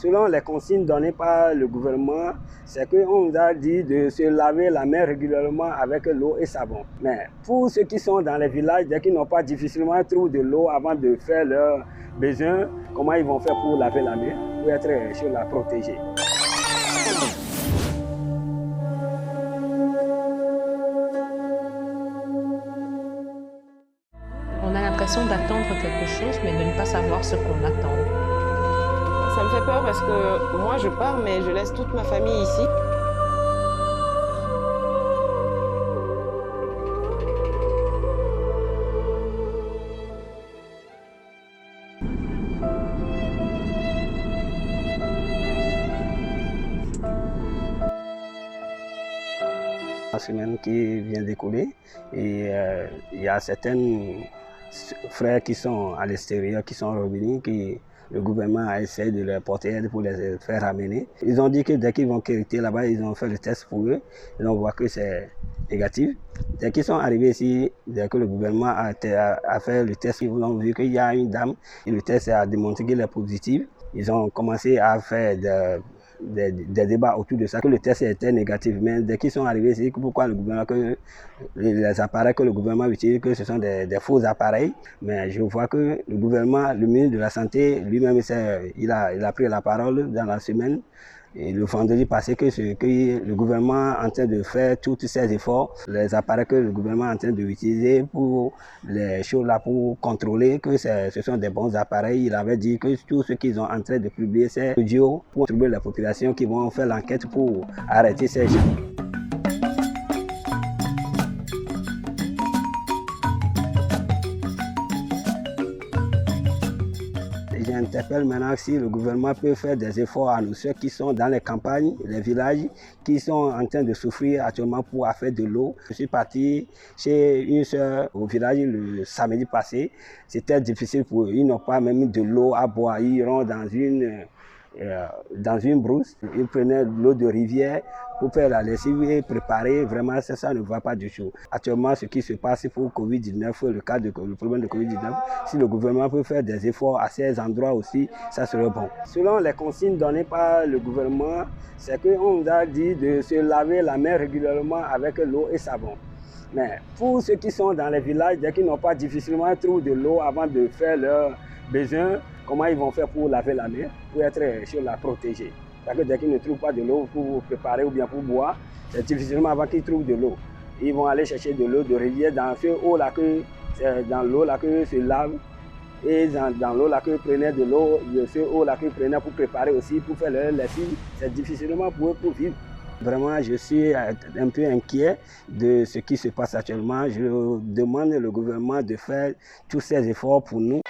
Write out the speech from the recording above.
Selon les consignes données par le gouvernement, c'est qu'on nous a dit de se laver la main régulièrement avec l'eau et savon. Mais pour ceux qui sont dans les villages, dès qu'ils n'ont pas difficilement trouvé de l'eau avant de faire leurs besoins, comment ils vont faire pour laver la main, pour être sur la protégée? On a l'impression d'attendre quelque chose, mais de ne pas savoir ce qu'on attend. Ça me fait peur parce que moi je pars, mais je laisse toute ma famille ici. La semaine qui vient d'écouler, et il y a certains frères qui sont à l'extérieur, qui sont revenus, le gouvernement a essayé de leur porter aide pour les faire ramener. Ils ont dit que dès qu'ils vont quitter là-bas, ils ont fait le test pour eux, et on voit que c'est négatif. Dès qu'ils sont arrivés ici, dès que le gouvernement a fait le test, ils ont vu qu'il y a une dame, et le test a démontré qu'elle est positive. Ils ont commencé à faire des débats autour de ça, que le test était négatif. Mais dès qu'ils sont arrivés ici, pourquoi le gouvernement, que les appareils que le gouvernement utilise, que ce sont des faux appareils. Mais je vois que le gouvernement, le ministre de la Santé, lui-même, il a pris la parole dans la semaine. Et le vendredi passé, que le gouvernement est en train de faire tous ces efforts, les appareils que le gouvernement est en train d'utiliser pour les choses là, pour contrôler que ce sont des bons appareils. Il avait dit que tout ce qu'ils ont en train de publier, c'est audio pour trouver la population qui vont faire l'enquête pour arrêter ces gens. J'interpelle maintenant si le gouvernement peut faire des efforts à nous, ceux qui sont dans les campagnes, les villages, qui sont en train de souffrir actuellement pour avoir de l'eau. Je suis parti chez une soeur au village le samedi passé. C'était difficile pour eux. Ils n'ont pas même de l'eau à boire. Ils iront dans une brousse. Ils prenaient l'eau de rivière pour faire la lessive et préparer. Vraiment, ça ne va pas du tout. Actuellement, ce qui se passe pour Covid-19, le problème de Covid-19, si le gouvernement peut faire des efforts à ces endroits aussi, ça serait bon. Selon les consignes données par le gouvernement, c'est qu'on nous a dit de se laver la main régulièrement avec l'eau et savon. Mais pour ceux qui sont dans les villages, dès qu'ils n'ont pas difficilement trouvé de l'eau avant de faire leurs besoins, comment ils vont faire pour laver la main, pour être sur la protégée? Parce que dès qu'ils ne trouvent pas de l'eau pour préparer ou bien pour boire, c'est difficilement avant qu'ils trouvent de l'eau. Ils vont aller chercher de l'eau de rivière dans ce eau-là que se lavent. Et dans l'eau là que prenaient de l'eau, ce eau-là qu'ils prenaient pour préparer aussi, pour faire leur lessive, c'est difficilement pour eux pour vivre. Vraiment, je suis un peu inquiet de ce qui se passe actuellement. Je demande au gouvernement de faire tous ces efforts pour nous.